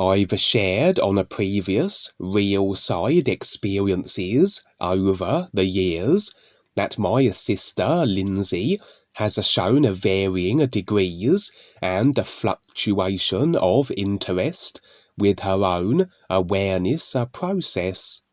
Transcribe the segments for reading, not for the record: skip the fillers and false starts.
I've shared on a previous real side experiences over the years that my sister Lindsay has shown varying degrees and a fluctuation of interest with her own awareness process.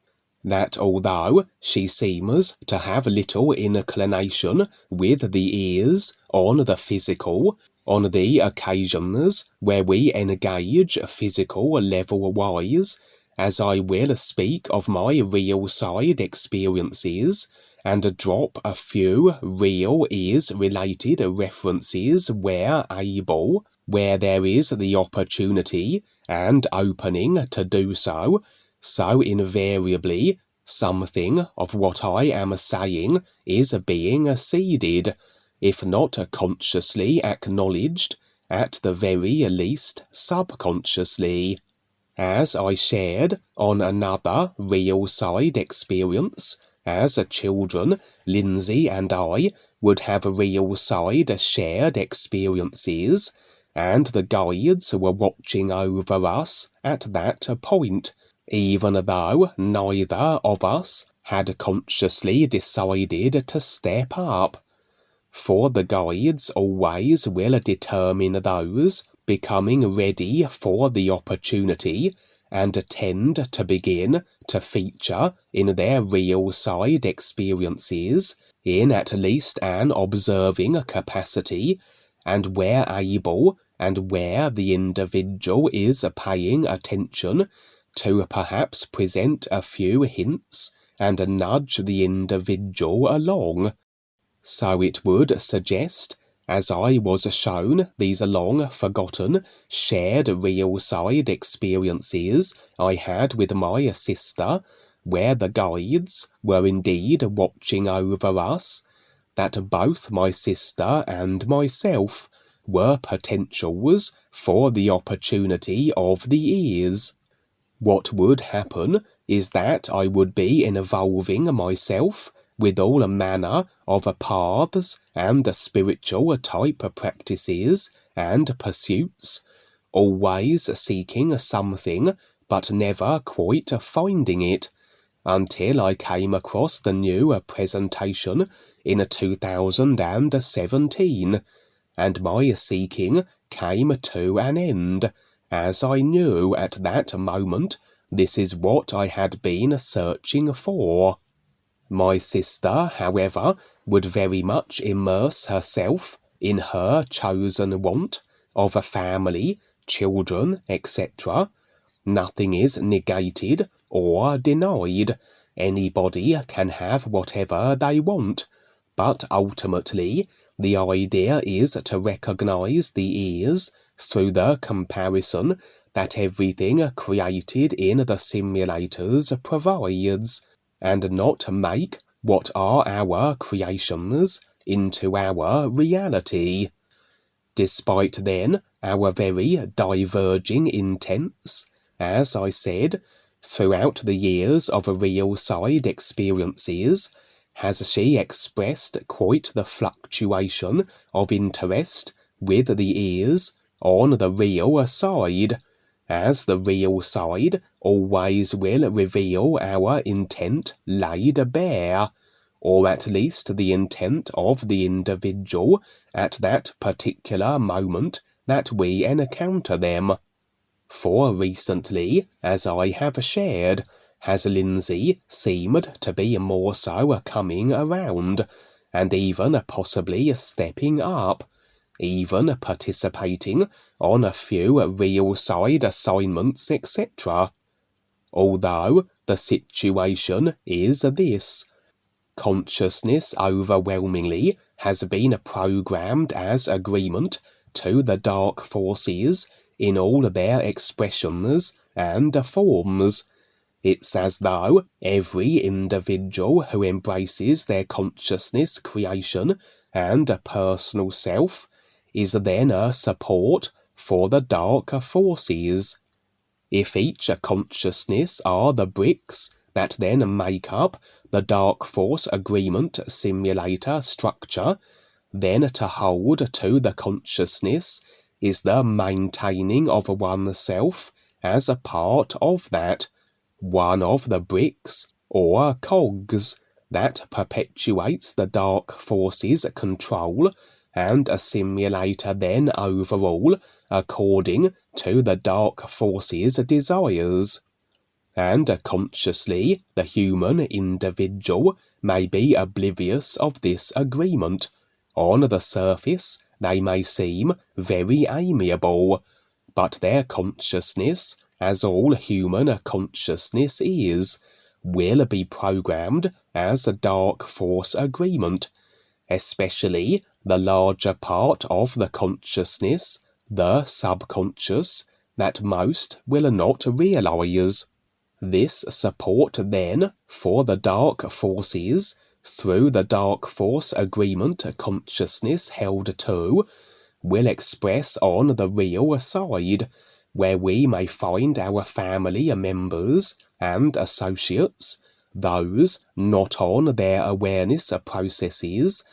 That although she seems to have little inclination with the ears on the physical, on the occasions where we engage physical level-wise, as I will speak of my real side experiences, and drop a few real ears-related references where able, where there is the opportunity and opening to do so, so invariably something of what I am saying is being seeded, if not consciously acknowledged, at the very least subconsciously. As I shared on another real side experience, as children, Lindsay and I would have real side shared experiences, and the guides were watching over us at that point, even though neither of us had consciously decided to step up. For the guides always will determine those becoming ready for the opportunity and tend to begin to feature in their real side experiences in at least an observing capacity, and where able and where the individual is paying attention, to perhaps present a few hints and nudge the individual along. So it would suggest, as I was shown these long-forgotten, shared real-side experiences I had with my sister, where the guides were indeed watching over us, that both my sister and myself were potentials for the opportunity of the ears. What would happen is that I would be involving myself with all manner of paths and spiritual type practices and pursuits, always seeking something but never quite finding it, until I came across the new presentation in 2017, and my seeking came to an end, as I knew at that moment this is what I had been searching for. My sister, however, would very much immerse herself in her chosen want of a family, children, etc. Nothing is negated or denied. Anybody can have whatever they want, but ultimately the idea is to recognize the ears through the comparison that everything created in the simulators provides, and not make what are our creations into our reality. Despite then our very diverging intents, as I said, throughout the years of real side experiences, has she expressed quite the fluctuation of interest with the ears on the real side, as the real side always will reveal our intent laid bare, or at least the intent of the individual at that particular moment that we encounter them. For recently, as I have shared, has Lindsay seemed to be more so coming around, and even possibly stepping up, even participating on a few real side assignments, etc. Although the situation is this: consciousness overwhelmingly has been programmed as agreement to the dark forces in all their expressions and forms. It's as though every individual who embraces their consciousness creation and personal self is then a support for the dark forces. If each consciousness are the bricks that then make up the dark force agreement simulator structure, then to hold to the consciousness is the maintaining of oneself as a part of that, one of the bricks or cogs that perpetuates the dark forces' control, and a simulator then overall according to the dark forces' desires. And consciously the human individual may be oblivious of this agreement. On the surface they may seem very amiable, but their consciousness, as all human consciousness is, will be programmed as a dark force agreement, especially the larger part of the consciousness, the subconscious, that most will not realize. This support then for the dark forces, through the dark force agreement consciousness held to, will express on the real side, where we may find our family members and associates, those not on their awareness processes,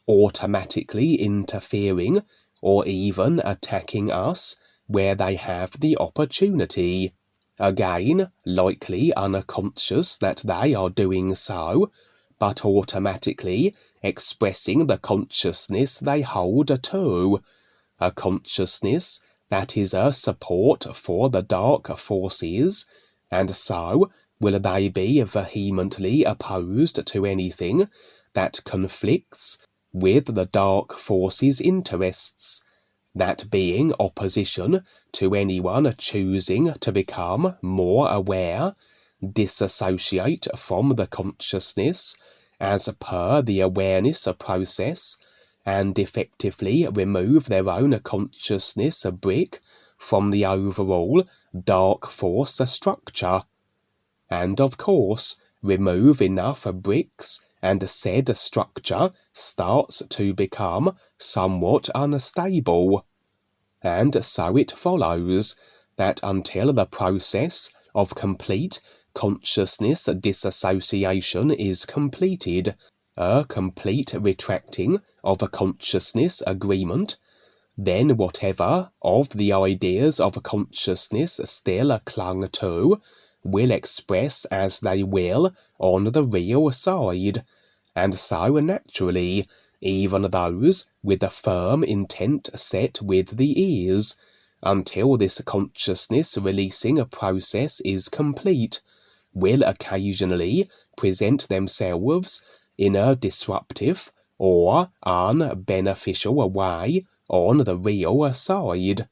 automatically interfering or even attacking us where they have the opportunity. Again, likely unconscious that they are doing so, but automatically expressing the consciousness they hold to, a consciousness that is a support for the dark forces, and so will they be vehemently opposed to anything that conflicts with the dark forces' interests, that being opposition to anyone choosing to become more aware, disassociate from the consciousness as per the awareness process, and effectively remove their own consciousness brick from the overall dark force structure. And of course, remove enough bricks and said structure starts to become somewhat unstable. And so it follows that until the process of complete consciousness disassociation is completed, a complete retracting of a consciousness agreement, then whatever of the ideas of consciousness still clung to will express as they will on the real side, and so naturally even those with a firm intent set with the ears, until this consciousness releasing process is complete, will occasionally present themselves in a disruptive or unbeneficial way on the real side.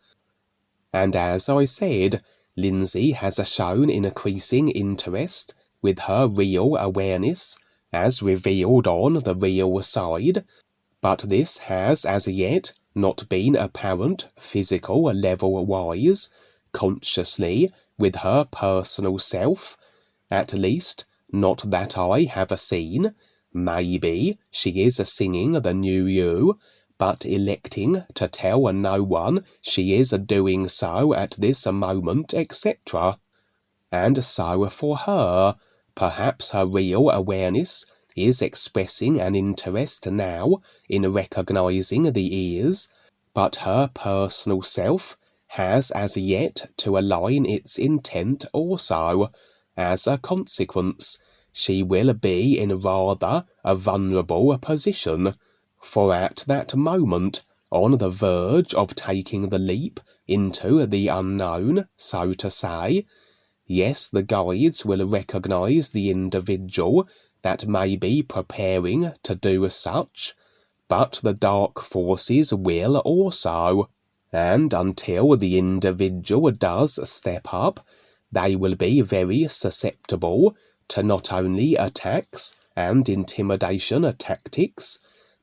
And as I said, Lindsay has shown increasing interest with her real awareness as revealed on the real side, but this has as yet not been apparent physical level-wise, consciously with her personal self, at least not that I have seen. Maybe she is singing the NuUU, but electing to tell no one she is doing so at this moment, etc. And so for her, perhaps her real awareness is expressing an interest now in recognizing the ears, but her personal self has as yet to align its intent also. As a consequence, she will be in rather a vulnerable position, for at that moment, on the verge of taking the leap into the unknown, so to say, yes, the guides will recognize the individual that may be preparing to do such, but the dark forces will also, and until the individual does step up, they will be very susceptible to not only attacks and intimidation tactics,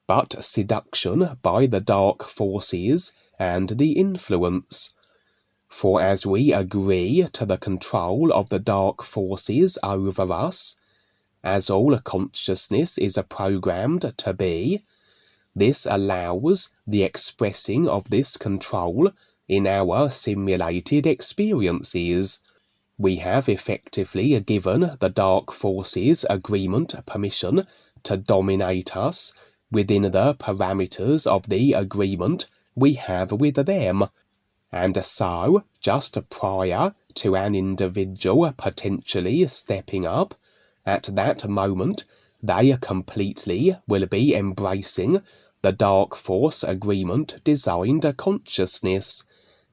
but seduction by the dark forces and the influence. For as we agree to the control of the dark forces over us, as all consciousness is programmed to be, this allows the expressing of this control in our simulated experiences. We have effectively given the dark forces agreement permission to dominate us within the parameters of the agreement we have with them, and so, just prior to an individual potentially stepping up, at that moment they completely will be embracing the dark force agreement designed consciousness,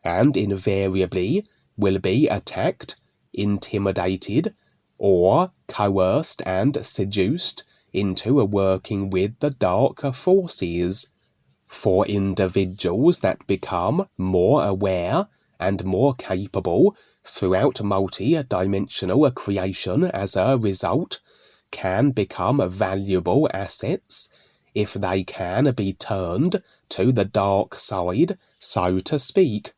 and invariably will be attacked, intimidated, or coerced and seduced into working with the dark forces. For individuals that become more aware and more capable throughout multi-dimensional creation as a result, can become valuable assets if they can be turned to the dark side, so to speak.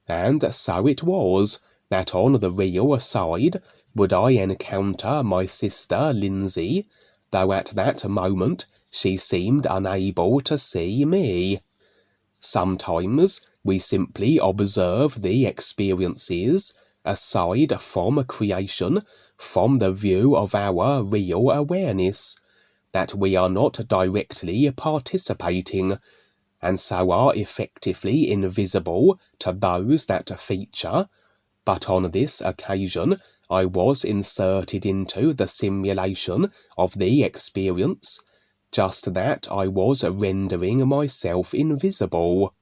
And so it was that on the real side would I encounter my sister Lindsay, though at that moment she seemed unable to see me. Sometimes we simply observe the experiences, aside from creation, from the view of our real awareness, that we are not directly participating, and so are effectively invisible to those that feature. But on this occasion I was inserted into the simulation of the experience, just that I was rendering myself invisible.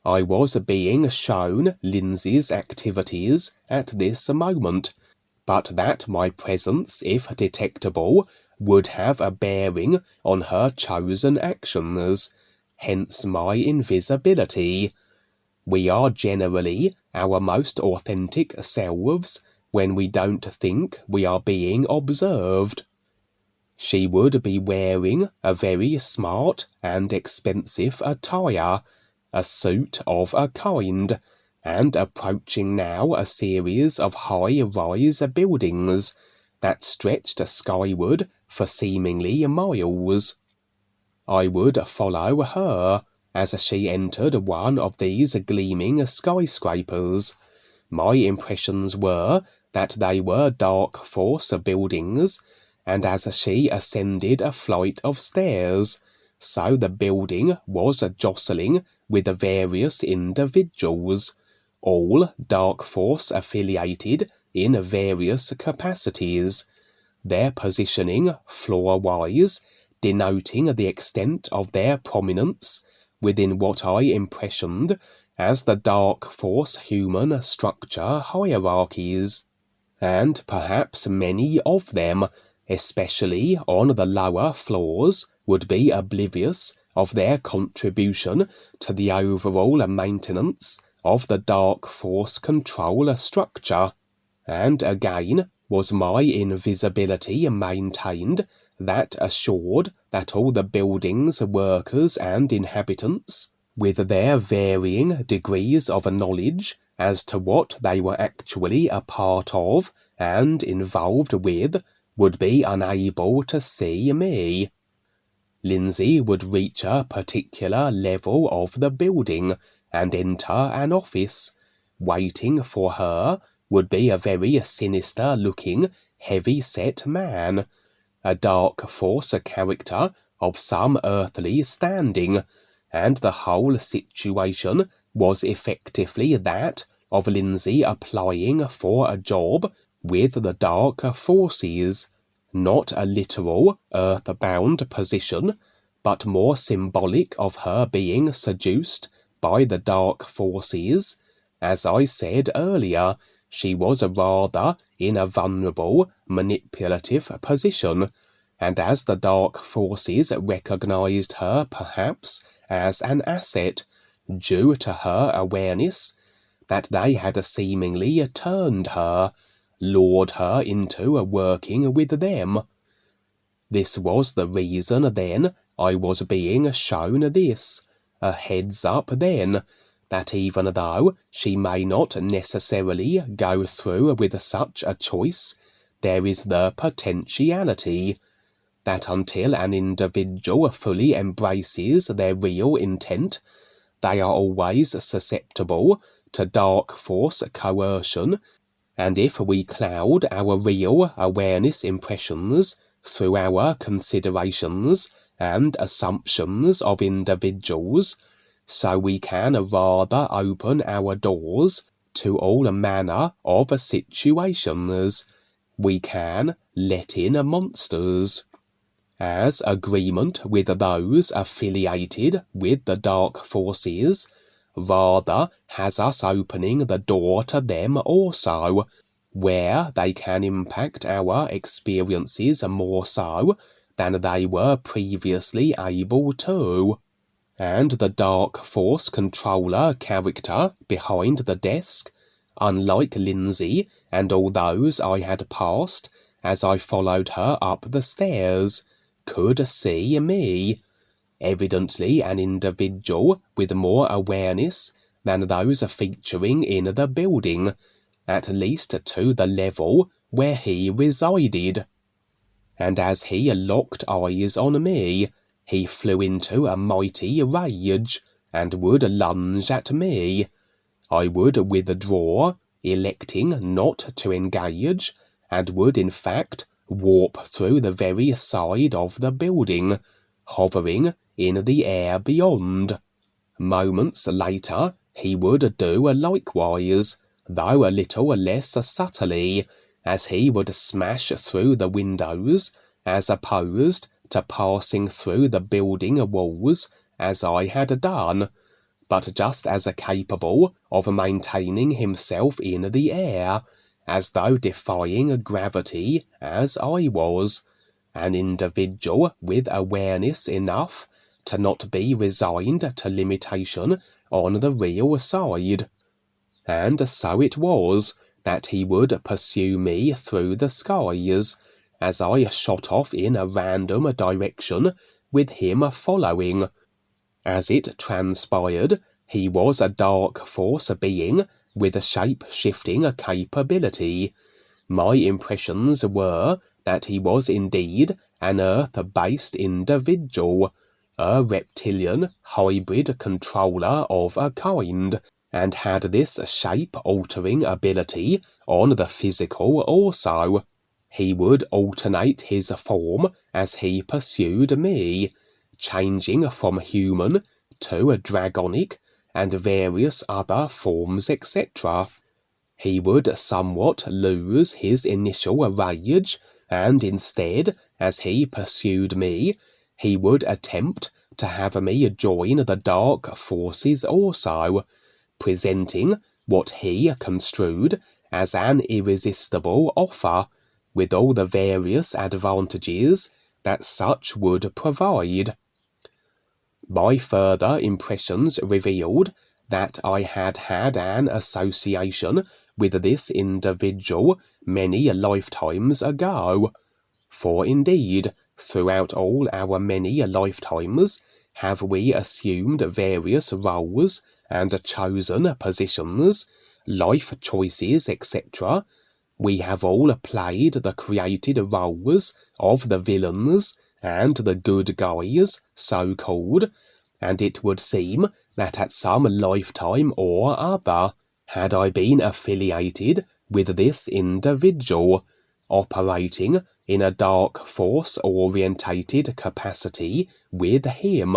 I was being shown Lindsay's activities at this moment, but that my presence, if detectable, would have a bearing on her chosen actions, hence my invisibility. We are generally our most authentic selves when we don't think we are being observed. She would be wearing a very smart and expensive attire, a suit of a kind, and approaching now a series of high-rise buildings that stretched skyward for seemingly miles. I would follow her as she entered one of these gleaming skyscrapers. My impressions were that they were dark force buildings, and as she ascended a flight of stairs, so the building was jostling with various individuals, all dark force affiliated in various capacities, their positioning floor-wise denoting the extent of their prominence within what I impressioned as the dark force human structure hierarchies, and perhaps many of them, especially on the lower floors, would be oblivious of their contribution to the overall maintenance of the dark force control structure. And again was my invisibility maintained, that assured that all the building's workers and inhabitants, with their varying degrees of knowledge as to what they were actually a part of and involved with, would be unable to see me. Lindsay would reach a particular level of the building and enter an office. Waiting for her would be a very sinister-looking, heavy-set man, a dark force character of some earthly standing, and the whole situation was effectively that of Lindsay applying for a job with the dark forces, not a literal, earth-bound position, but more symbolic of her being seduced by the dark forces. As I said earlier, she was rather in a vulnerable, manipulative position, and as the dark forces recognized her perhaps as an asset, due to her awareness that they had seemingly turned her, lured her into working with them. This was the reason then I was being shown this, a heads-up then, that even though she may not necessarily go through with such a choice, there is the potentiality that until an individual fully embraces their real intent, they are always susceptible to dark force coercion, and if we cloud our real awareness impressions through our considerations and assumptions of individuals, so we can rather open our doors to all manner of situations. We can let in monsters. As agreement with those affiliated with the dark forces rather has us opening the door to them also, where they can impact our experiences more so than they were previously able to. And the dark force controller character behind the desk, unlike Lindsay and all those I had passed as I followed her up the stairs, could see me, evidently an individual with more awareness than those featuring in the building, at least to the level where he resided. And as he locked eyes on me, he flew into a mighty rage, and would lunge at me. I would withdraw, electing not to engage, and would in fact warp through the very side of the building, hovering in the air beyond. Moments later he would do likewise, though a little less subtly, as he would smash through the windows, as opposed to passing through the building walls as I had done, but just as capable of maintaining himself in the air, as though defying gravity as I was, an individual with awareness enough to not be resigned to limitation on the real side. And so it was that he would pursue me through the skies, as I shot off in a random direction with him following. As it transpired, he was a dark force being with a shape-shifting capability. My impressions were that he was indeed an Earth-based individual, a reptilian hybrid controller of a kind, and had this shape-altering ability on the physical also. He would alternate his form as he pursued me, changing from human to dragonic and various other forms, etc. He would somewhat lose his initial rage, and instead, as he pursued me, he would attempt to have me join the dark forces also, presenting what he construed as an irresistible offer, with all the various advantages that such would provide. My further impressions revealed that I had had an association with this individual many lifetimes ago, for indeed, throughout all our many lifetimes, have we assumed various roles and chosen positions, life choices, etc. We have all played the created roles of the villains and the good guys, so-called, and it would seem that at some lifetime or other, had I been affiliated with this individual, operating in a dark force-orientated capacity with him,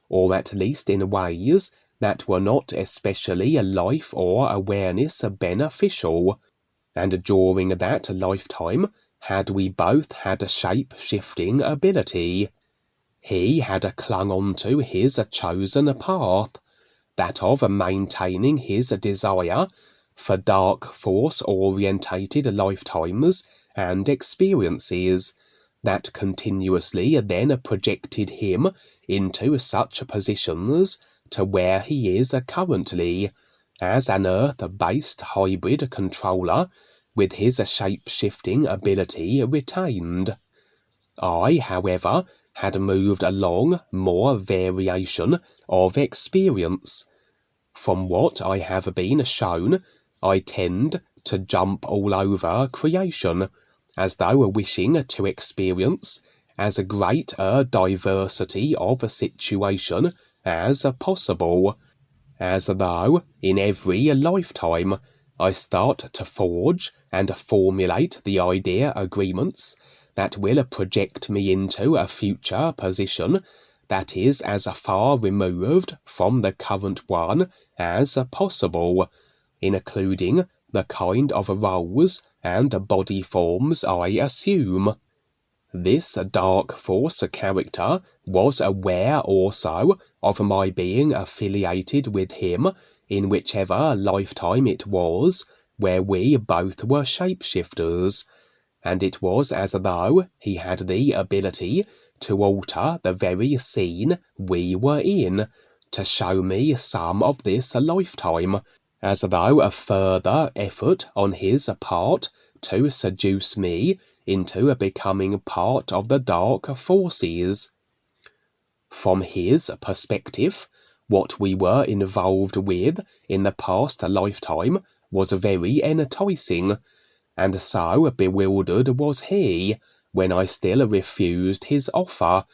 or at least in ways that were not especially life or awareness beneficial, and during that lifetime had we both had a shape-shifting ability. He had clung on to his chosen path, that of maintaining his desire for dark force-orientated lifetimes and experiences, that continuously then projected him into such positions to where he is currently, as an Earth-based hybrid controller with his shape-shifting ability retained. I, however, had moved along more variation of experience. From what I have been shown, I tend to jump all over creation, as though wishing to experience as great a diversity of situation as possible, as though in every lifetime I start to forge and formulate the idea agreements that will project me into a future position that is as far removed from the current one as possible, including the kind of roles and body forms I assume. This dark force character was aware also of my being affiliated with him in whichever lifetime it was where we both were shapeshifters, and it was as though he had the ability to alter the very scene we were in, to show me some of this lifetime, as though a further effort on his part to seduce me into becoming part of the dark forces. From his perspective, what we were involved with in the past lifetime was very enticing, and so bewildered was he when I still refused his offer,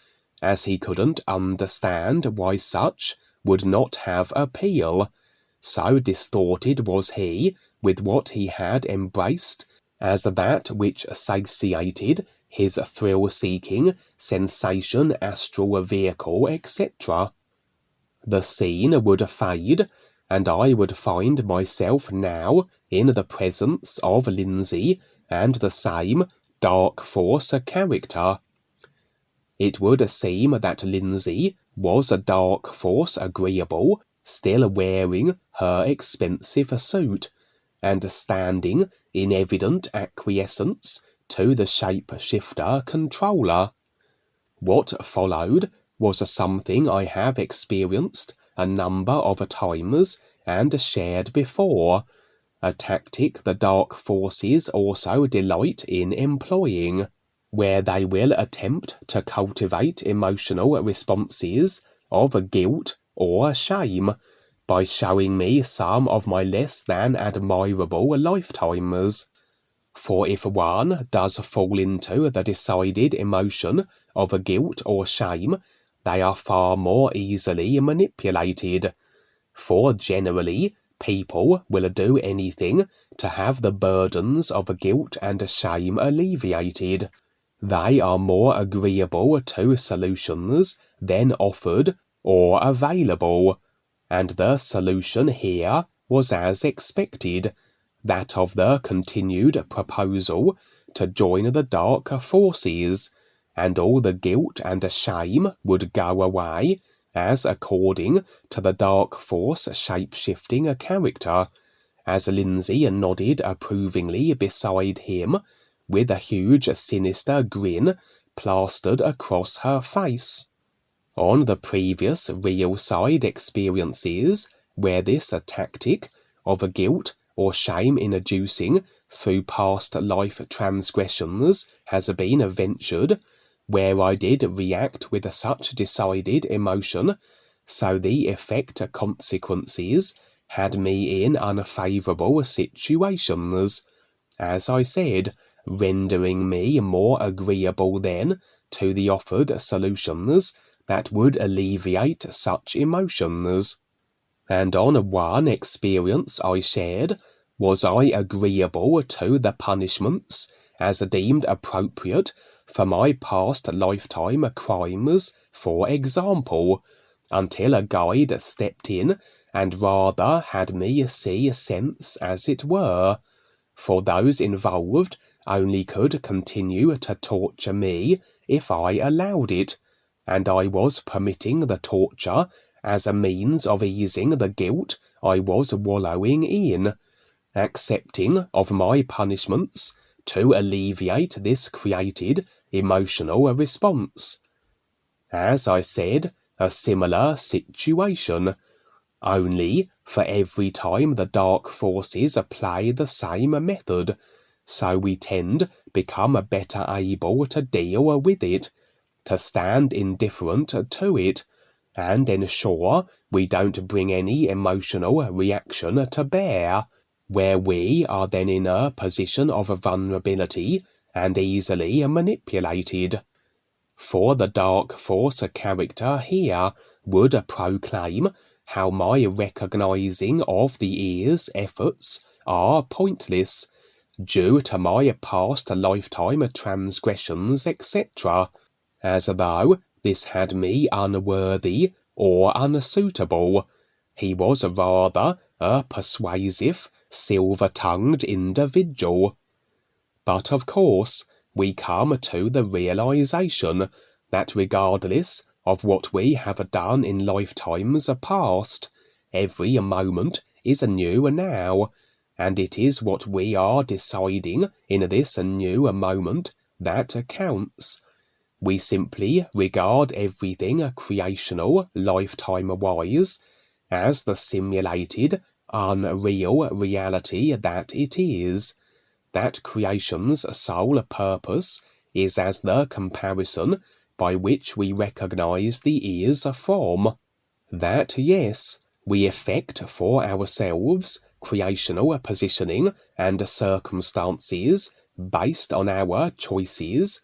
as he couldn't understand why such would not have appeal. So distorted was he with what he had embraced as that which satiated his thrill-seeking, sensation astral vehicle, etc. The scene would fade, and I would find myself now in the presence of Lindsay and the same dark force character. It would seem that Lindsay was a dark force agreeable, still wearing her expensive suit, and standing in evident acquiescence to the shape-shifter controller. What followed was something I have experienced a number of times and shared before, a tactic the dark forces also delight in employing, where they will attempt to cultivate emotional responses of guilt or shame by showing me some of my less than admirable lifetimes. For if one does fall into the decided emotion of guilt or shame, they are far more easily manipulated, for generally people will do anything to have the burdens of guilt and shame alleviated. They are more agreeable to solutions than offered or available, and the solution here was as expected, that of the continued proposal to join the dark forces, and all the guilt and shame would go away, as according to the dark force shape-shifting character, as Lindsay nodded approvingly beside him, with a huge sinister grin plastered across her face. On the previous real side experiences, where this tactic of guilt or shame inducing through past life transgressions has been ventured, where I did react with such decided emotion, so the effect consequences had me in unfavourable situations, as I said, rendering me more agreeable then to the offered solutions that would alleviate such emotions. And on one experience I shared, was I agreeable to the punishments as deemed appropriate for my past lifetime crimes, for example, until a guide stepped in and rather had me see sense, as it were, for those involved only could continue to torture me if I allowed it, and I was permitting the torture as a means of easing the guilt I was wallowing in, accepting of my punishments to alleviate this created emotional response. As I said, a similar situation, only for every time the dark forces apply the same method, so we tend become better able to deal with it, to stand indifferent to it, and ensure we don't bring any emotional reaction to bear, where we are then in a position of vulnerability and easily manipulated. For the dark force character here would proclaim how my recognizing of the ear's efforts are pointless, due to my past lifetime transgressions, etc., as though this had me unworthy or unsuitable. He was rather a persuasive, silver-tongued individual. But of course, we come to the realization that regardless of what we have done in lifetimes past, every moment is a new now, and it is what we are deciding in this new moment that counts. We simply regard everything creational, lifetime-wise, as the simulated, unreal reality that it is. That creation's sole purpose is as the comparison by which we recognize the is from. That, yes, we effect for ourselves creational positioning and circumstances based on our choices.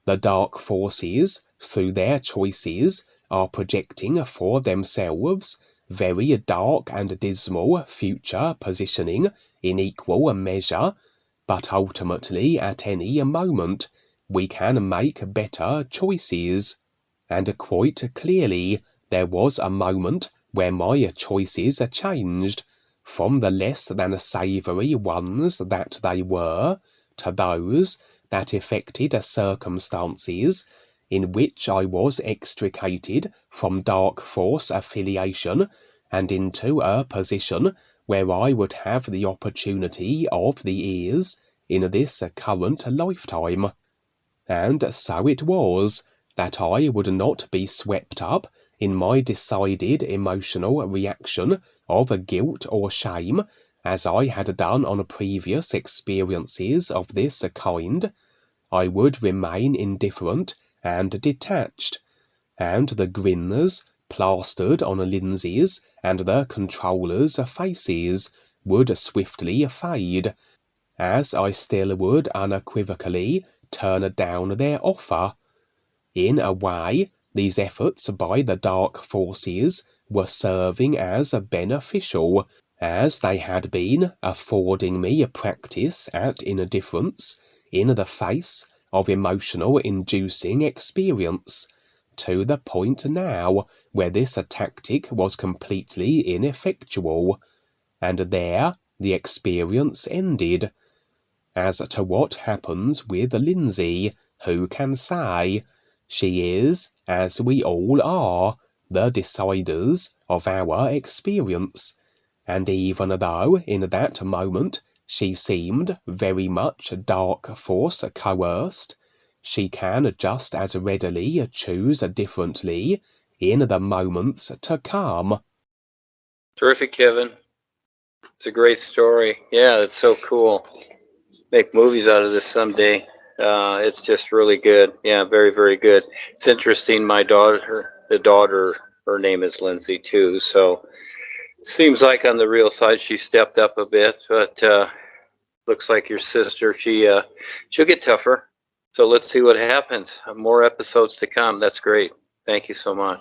The dark forces, through their choices, are projecting for themselves very dark and dismal future positioning in equal measure, but ultimately at any moment we can make better choices. And quite clearly there was a moment where my choices changed from the less than savoury ones that they were to those that effected circumstances in which I was extricated from dark force affiliation and into a position where I would have the opportunity of the ears in this current lifetime. And so it was that I would not be swept up in my decided emotional reaction of guilt or shame as I had done on previous experiences of this kind. I would remain indifferent and detached, and the grins plastered on Lindsay's and the controllers' faces would swiftly fade, as I still would unequivocally turn down their offer. In a way, these efforts by the dark forces were serving as beneficial, as they had been affording me practice at indifference in the face of emotional inducing experience, to the point now where this tactic was completely ineffectual, and there the experience ended. As to what happens with Lindsay, who can say? She is, as we all are, the deciders of our experience, and even though in that moment she seemed very much dark force coerced, she can just as readily choose differently in the moments to come. Terrific, Kevin. It's a great story. Yeah, it's so cool. Make movies out of this someday. It's just really good. Yeah, very, very good. It's interesting. My daughter, her name is Lindsay too. So it seems like on the real side, she stepped up a bit, but looks like your sister, she'll get tougher. So let's see what happens. More episodes to come. That's great. Thank you so much.